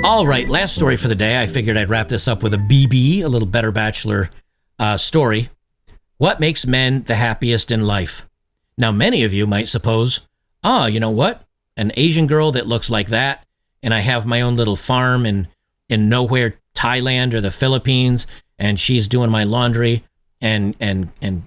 All right, last story for the day. I figured I'd wrap this up with a BB, a little better Bachelor story. What makes men the happiest in life? Now, many of you might suppose, you know what? An Asian girl that looks like that, and I have my own little farm in nowhere, Thailand or the Philippines, and she's doing my laundry and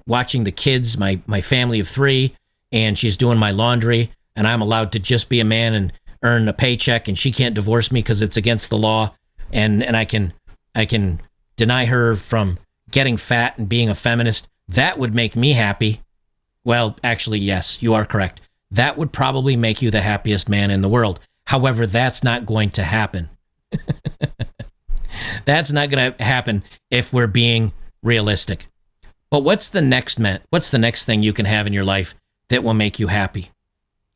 watching the kids, my family of 3, and she's doing my laundry, and I'm allowed to just be a man and earn a paycheck, and she can't divorce me because it's against the law, and I can deny her from getting fat and being a feminist. That would make me happy. Well, actually, yes, you are correct. That would probably make you the happiest man in the world. However, that's not going to happen. That's not going to happen if we're being realistic. But what's the next thing you can have in your life that will make you happy?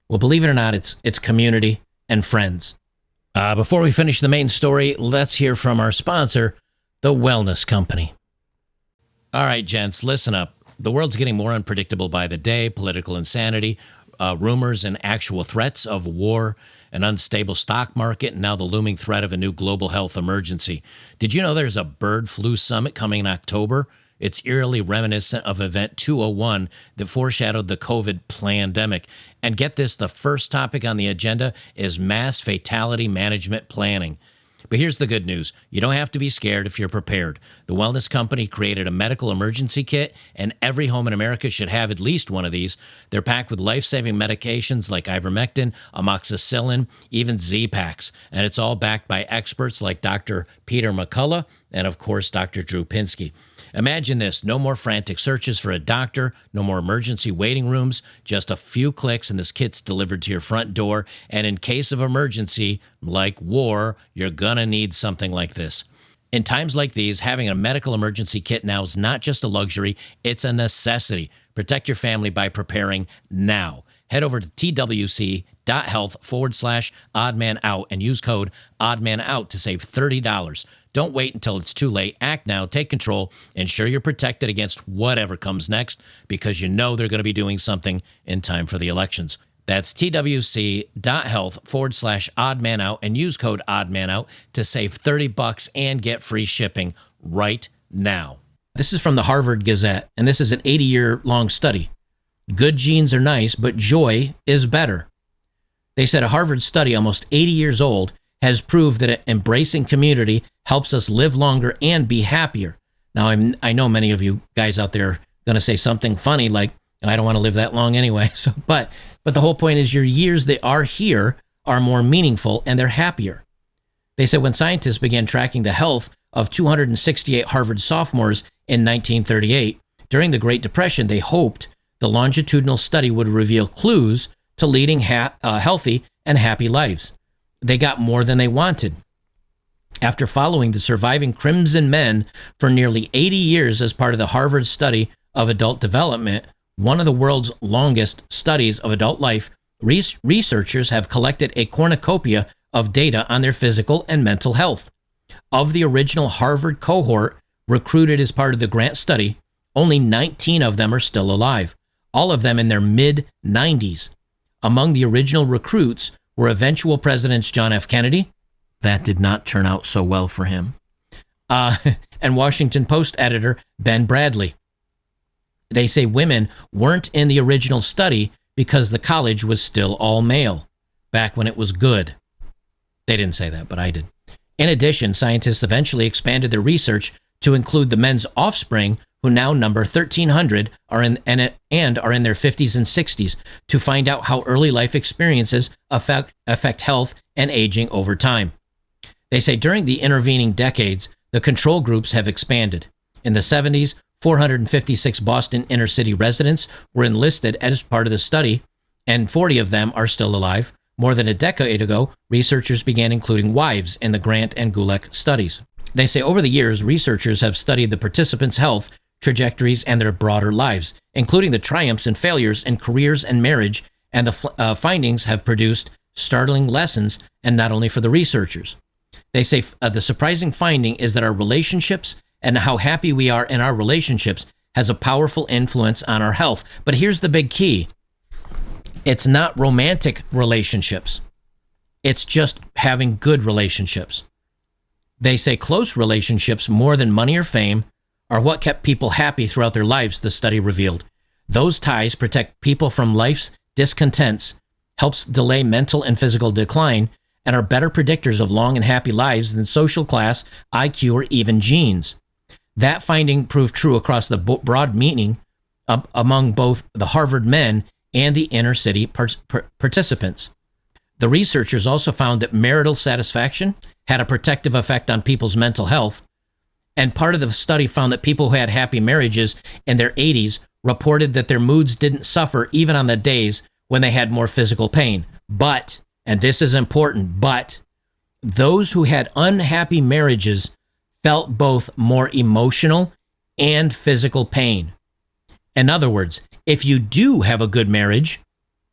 Well, believe it or not, it's community and friends. Before we finish the main story, let's hear from our sponsor, the Wellness Company. All right, gents, listen up. The world's getting more unpredictable by the day. Political insanity, rumors and actual threats of war, an unstable stock market, and now the looming threat of a new global health emergency. Did you know there's a bird flu summit coming in October? It's eerily reminiscent of Event 201 that foreshadowed the COVID pandemic. And get this, the first topic on the agenda is mass fatality management planning. But here's the good news. You don't have to be scared if you're prepared. The Wellness Company created a medical emergency kit, and every home in America should have at least one of these. They're packed with life-saving medications like ivermectin, amoxicillin, even Z-Paks. And it's all backed by experts like Dr. Peter McCullough and, of course, Dr. Drew Pinsky. Imagine this, no more frantic searches for a doctor, no more emergency waiting rooms, just a few clicks and this kit's delivered to your front door. And in case of emergency, like war, you're gonna need something like this. In times like these, having a medical emergency kit now is not just a luxury, it's a necessity. Protect your family by preparing now. Head over to twc.health/oddmanout and use code oddmanout to save $30. Don't wait until it's too late. Act now, take control, ensure you're protected against whatever comes next because you know they're going to be doing something in time for the elections. That's twc.health/oddmanout and use code oddmanout to save $30 and get free shipping right now. This is from the Harvard Gazette, and this is an 80-year-long study. Good genes are nice, but joy is better. They said a Harvard study, almost 80 years old, has proved that embracing community helps us live longer and be happier. Now, I know many of you guys out there are going to say something funny like, I don't want to live that long anyway. But the whole point is your years that are here are more meaningful and they're happier. They said when scientists began tracking the health of 268 Harvard sophomores in 1938, during the Great Depression, they hoped the longitudinal study would reveal clues to leading healthy and happy lives. They got more than they wanted. After following the surviving Crimson men for nearly 80 years as part of the Harvard study of adult development, one of the world's longest studies of adult life, researchers have collected a cornucopia of data on their physical and mental health. Of the original Harvard cohort recruited as part of the grant study, only 19 of them are still alive, all of them in their mid-90s. Among the original recruits were eventual Presidents John F. Kennedy, that did not turn out so well for him, and Washington Post editor Ben Bradley. They say women weren't in the original study because the college was still all male, back when it was good. They didn't say that, but I did. In addition, scientists eventually expanded their research to include the men's offspring, who now number 1,300 are in their 50s and 60s, to find out how early life experiences affect health and aging over time. They say during the intervening decades, the control groups have expanded. In the 70s, 456 Boston inner-city residents were enlisted as part of the study, and 40 of them are still alive. More than a decade ago, researchers began including wives in the Grant and Gulick studies. They say over the years, researchers have studied the participants' health trajectories and their broader lives, including the triumphs and failures in careers and marriage, and the findings have produced startling lessons, and not only for the researchers. They say the surprising finding is that our relationships and how happy we are in our relationships has a powerful influence on our health. But here's the big key. It's not romantic relationships. It's just having good relationships. They say close relationships more than money or fame are what kept people happy throughout their lives, the study revealed. Those ties protect people from life's discontents, helps delay mental and physical decline, and are better predictors of long and happy lives than social class, IQ, or even genes. That finding proved true across the broad meaning among both the Harvard men and the inner city participants. The researchers also found that marital satisfaction had a protective effect on people's mental health, and part of the study found that people who had happy marriages in their 80s reported that their moods didn't suffer even on the days when they had more physical pain. But, and this is important, but those who had unhappy marriages felt both more emotional and physical pain. In other words, if you do have a good marriage,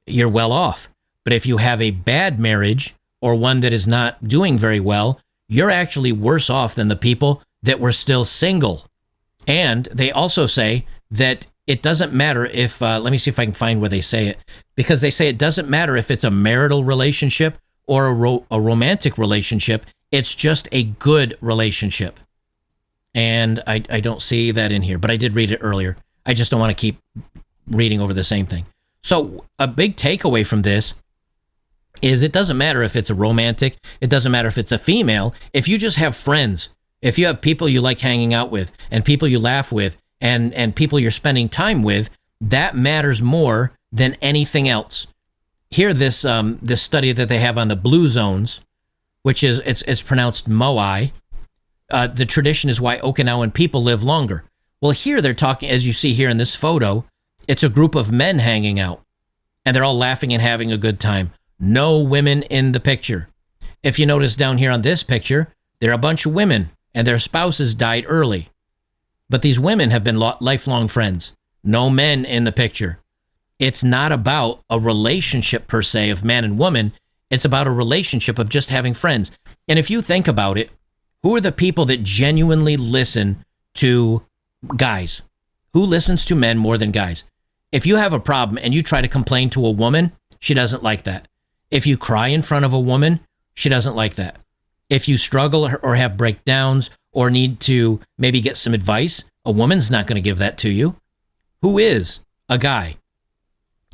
you're well off. But if you have a bad marriage or one that is not doing very well, you're actually worse off than the people that were still single. And they also say that it doesn't matter if, let me see if I can find where they say it, because they say it doesn't matter if it's a marital relationship or a romantic relationship, it's just a good relationship. And I don't see that in here, but I did read it earlier. I just don't want to keep reading over the same thing. So a big takeaway from this is it doesn't matter if it's a romantic, it doesn't matter if it's a female, if you just have friends, if you have people you like hanging out with and people you laugh with and people you're spending time with, that matters more than anything else. Here, this study that they have on the blue zones, which is, it's pronounced Moai, the tradition is why Okinawan people live longer. Well, here they're talking, as you see here in this photo, it's a group of men hanging out, and they're all laughing and having a good time. No women in the picture. If you notice down here on this picture, there are a bunch of women, and their spouses died early. But these women have been lifelong friends. No men in the picture. It's not about a relationship per se of man and woman. It's about a relationship of just having friends. And if you think about it, who are the people that genuinely listen to guys? Who listens to men more than guys? If you have a problem and you try to complain to a woman, she doesn't like that. If you cry in front of a woman, she doesn't like that. If you struggle or have breakdowns or need to maybe get some advice, a woman's not going to give that to you. Who is? A guy.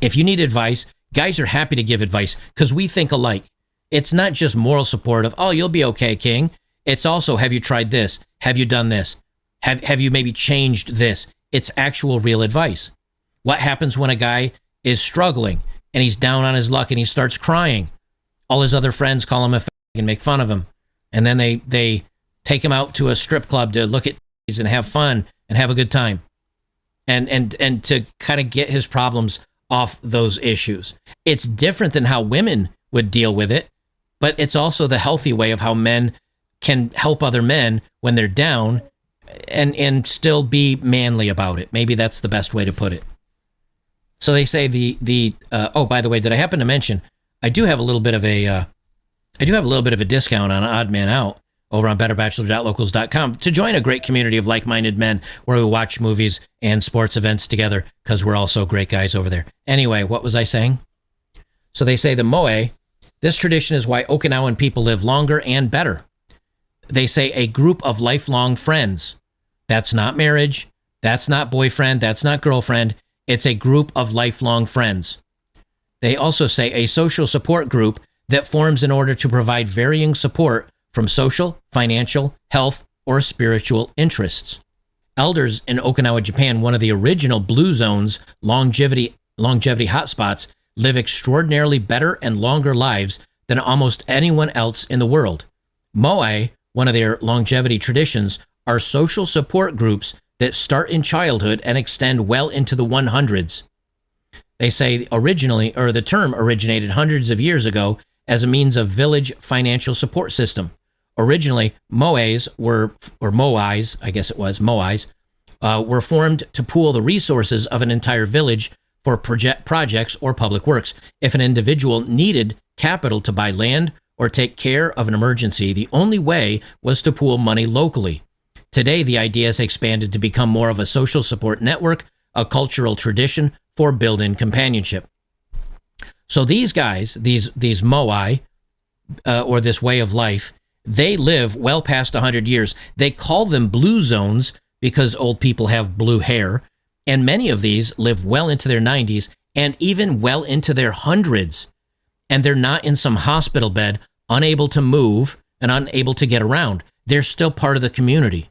If you need advice, guys are happy to give advice because we think alike. It's not just moral support of, oh, you'll be okay, King. It's also, have you tried this? Have you done this? Have you maybe changed this? It's actual real advice. What happens when a guy is struggling and he's down on his luck and he starts crying? All his other friends call him a fag and make fun of him. And then they take him out to a strip club to look at titties and have fun and have a good time. And to kind of get his problems off those issues. It's different than how women would deal with it, but it's also the healthy way of how men can help other men when they're down and still be manly about it. Maybe that's the best way to put it. So they say oh, by the way, did I happen to mention I do have a little bit of a discount on Odd Man Out over on betterbachelor.locals.com to join a great community of like-minded men where we watch movies and sports events together because we're all so great guys over there. Anyway, what was I saying? So they say the Moe, this tradition is why Okinawan people live longer and better. They say a group of lifelong friends. That's not marriage. That's not boyfriend. That's not girlfriend. It's a group of lifelong friends. They also say a social support group that forms in order to provide varying support from social, financial, health, or spiritual interests. Elders in Okinawa, Japan, one of the original Blue Zone's longevity hotspots, live extraordinarily better and longer lives than almost anyone else in the world. Moai, one of their longevity traditions, are social support groups that start in childhood and extend well into the 100s. They say the term originated hundreds of years ago as a means of village financial support system. Originally, Moais were formed to pool the resources of an entire village for projects or public works. If an individual needed capital to buy land or take care of an emergency, the only way was to pool money locally. Today, the idea has expanded to become more of a social support network, a cultural tradition for built-in companionship. So these guys, these Moai, or this way of life, they live well past 100 years. They call them blue zones because old people have blue hair. And many of these live well into their 90s and even well into their hundreds. And they're not in some hospital bed, unable to move and unable to get around. They're still part of the community.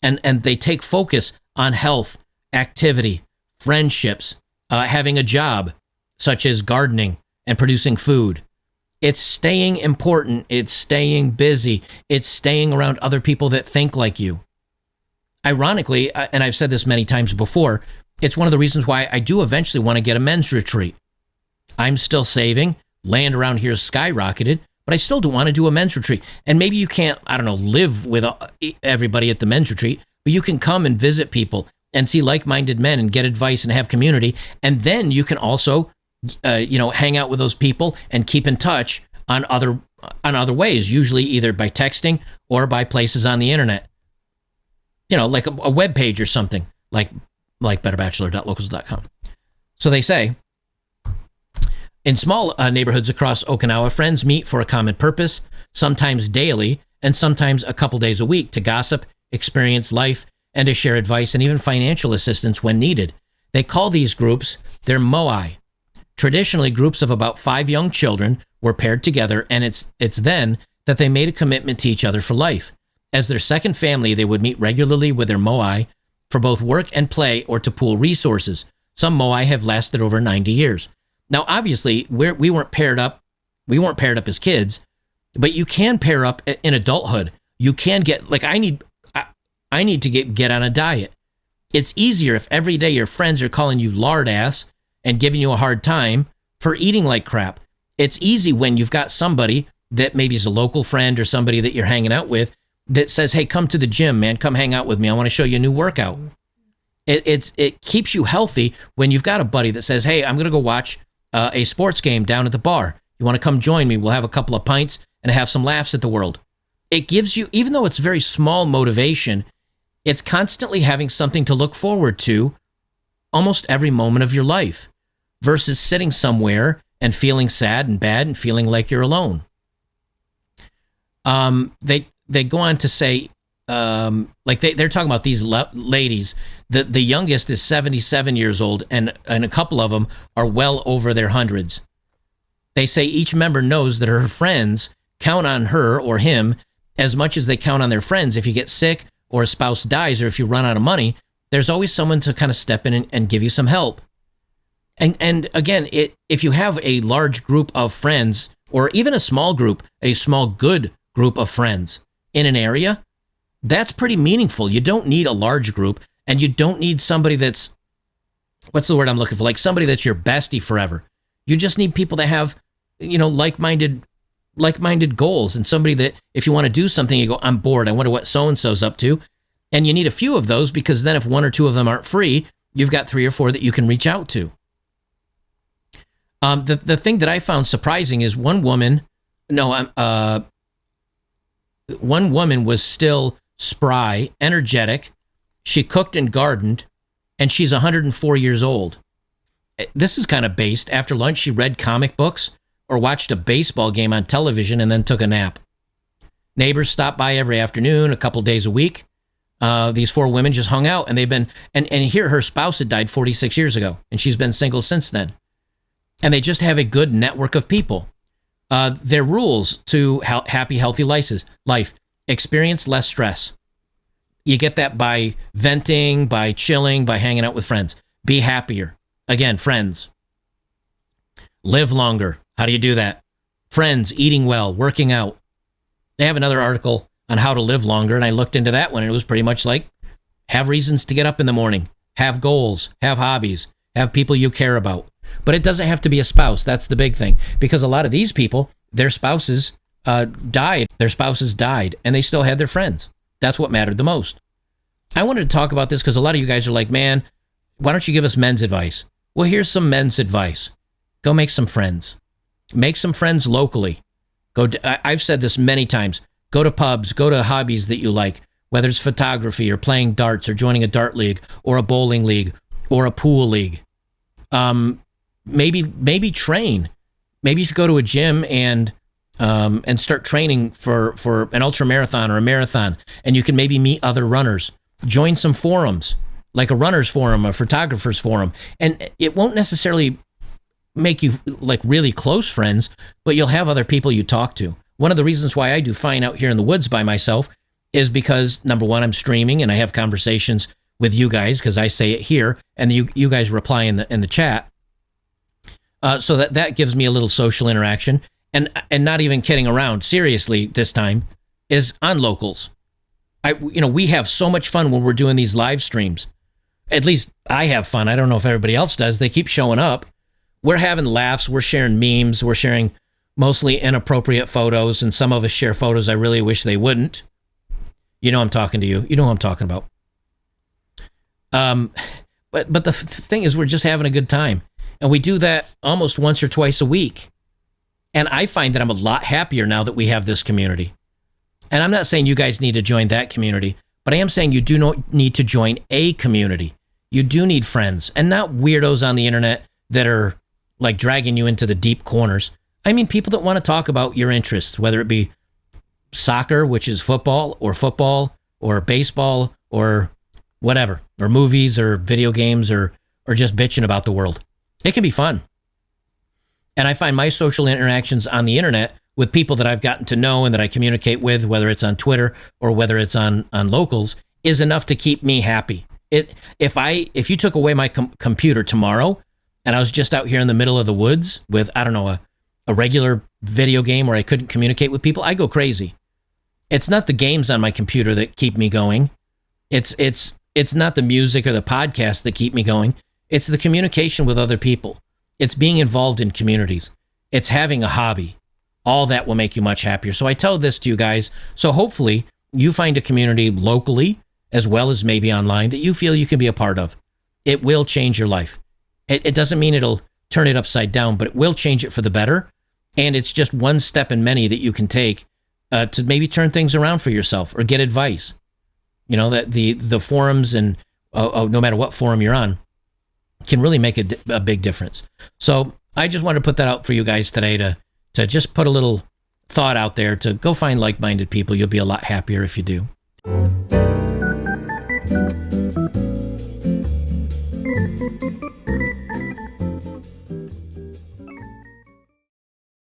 And they take focus on health, activity, friendships, having a job, such as gardening and producing food. It's staying important. It's staying busy. It's staying around other people that think like you. Ironically, and I've said this many times before, it's one of the reasons why I do eventually want to get a men's retreat. I'm still saving. Land around here is skyrocketed, but I still do want to do a men's retreat. And maybe you can't, I don't know, live with everybody at the men's retreat, but you can come and visit people and see like-minded men and get advice and have community. And then you can also hang out with those people and keep in touch on other ways, usually either by texting or by places on the internet. Like a web page or something, like betterbachelor.locals.com. So they say, in small neighborhoods across Okinawa, friends meet for a common purpose, sometimes daily and sometimes a couple days a week, to gossip, experience life, and to share advice and even financial assistance when needed. They call these groups their moai. Traditionally, groups of about 5 young children were paired together, and it's then that they made a commitment to each other for life. As their second family, they would meet regularly with their moai for both work and play or to pool resources. Some moai have lasted over 90 years. Now, obviously, we weren't paired up as kids, but you can pair up in adulthood. You can get, like, I need to get on a diet. It's easier if every day your friends are calling you lard ass and giving you a hard time for eating like crap. It's easy when you've got somebody that maybe is a local friend or somebody that you're hanging out with that says, hey, come to the gym, man, come hang out with me. I want to show you a new workout. It keeps you healthy when you've got a buddy that says, hey, I'm going to go watch a sports game down at the bar. You want to come join me? We'll have a couple of pints and have some laughs at the world. It gives you, even though it's very small motivation, it's constantly having something to look forward to almost every moment of your life versus sitting somewhere and feeling sad and bad and feeling like you're alone. They go on to say, they're talking about these ladies. The youngest is 77 years old, and a couple of them are well over their hundreds. They say each member knows that her friends count on her or him as much as they count on their friends. If you get sick or a spouse dies or if you run out of money, there's always someone to kind of step in and give you some help. And again, if you have a large group of friends or even a small good group of friends in an area, that's pretty meaningful. You don't need a large group, and you don't need somebody that's, what's the word I'm looking for? Like somebody that's your bestie forever. You just need people that have, like-minded goals, and somebody that if you want to do something, you go, I'm bored, I wonder what so-and-so's up to. And you need a few of those because then if one or two of them aren't free, you've got 3 or 4 that you can reach out to. The thing that I found surprising is one woman was still spry, energetic. She cooked and gardened, and she's 104 years old. This is kind of based. After lunch, she read comic books or watched a baseball game on television and then took a nap. Neighbors stopped by every afternoon, a couple days a week. These 4 women just hung out, and they've been, and here her spouse had died 46 years ago, and she's been single since then. And they just have a good network of people. Their rules to happy, healthy life: experience less stress. You get that by venting, by chilling, by hanging out with friends. Be happier. Again, friends. Live longer. How do you do that? Friends, eating well, working out. They have another article on how to live longer, and I looked into that one, and it was pretty much like, have reasons to get up in the morning, have goals, have hobbies, have people you care about. But it doesn't have to be a spouse. That's the big thing. Because a lot of these people, their spouses died. Their spouses died, and they still had their friends. That's what mattered the most. I wanted to talk about this because a lot of you guys are like, man, why don't you give us men's advice? Well, here's some men's advice. Go make some friends. Make some friends locally. I've said this many times. Go to pubs. Go to hobbies that you like, whether it's photography or playing darts or joining a dart league or a bowling league or a pool league. Maybe train. Maybe if you go to a gym and and start training for an ultra marathon or a marathon, and you can maybe meet other runners. Join some forums, like a runner's forum, a photographer's forum, and it won't necessarily make you like really close friends, but you'll have other people you talk to. One of the reasons why I do fine out here in the woods by myself is because, number one, I'm streaming and I have conversations with you guys because I say it here and you guys reply in the chat. So that gives me a little social interaction, and not even kidding around. Seriously, this time is on locals. We have so much fun when we're doing these live streams. At least I have fun. I don't know if everybody else does. They keep showing up. We're having laughs. We're sharing memes. We're sharing mostly inappropriate photos, and some of us share photos I really wish they wouldn't. You know I'm talking to you. You know who I'm talking about. But the thing is, we're just having a good time. And we do that almost once or twice a week. And I find that I'm a lot happier now that we have this community. And I'm not saying you guys need to join that community, but I am saying you do not need to join a community. You do need friends, and not weirdos on the internet that are like dragging you into the deep corners. I mean people that want to talk about your interests, whether it be soccer, which is football, or baseball, or whatever, or movies, or video games, or just bitching about the world. It can be fun. And I find my social interactions on the internet with people that I've gotten to know and that I communicate with, whether it's on Twitter or whether it's on locals, is enough to keep me happy. If you took away my computer tomorrow and I was just out here in the middle of the woods with, I don't know, a regular video game where I couldn't communicate with people, I go crazy. It's not the games on my computer that keep me going. It's not the music or the podcasts that keep me going. It's the communication with other people. It's being involved in communities. It's having a hobby. All that will make you much happier. So I tell this to you guys. So hopefully you find a community locally as well as maybe online that you feel you can be a part of. It will change your life. It doesn't mean it'll turn it upside down, but it will change it for the better. And it's just one step in many that you can take to maybe turn things around for yourself or get advice. You know, that the forums and no matter what forum you're on can really make a big difference. So I just wanted to put that out for you guys today to just put a little thought out there to go find like-minded people. You'll be a lot happier if you do.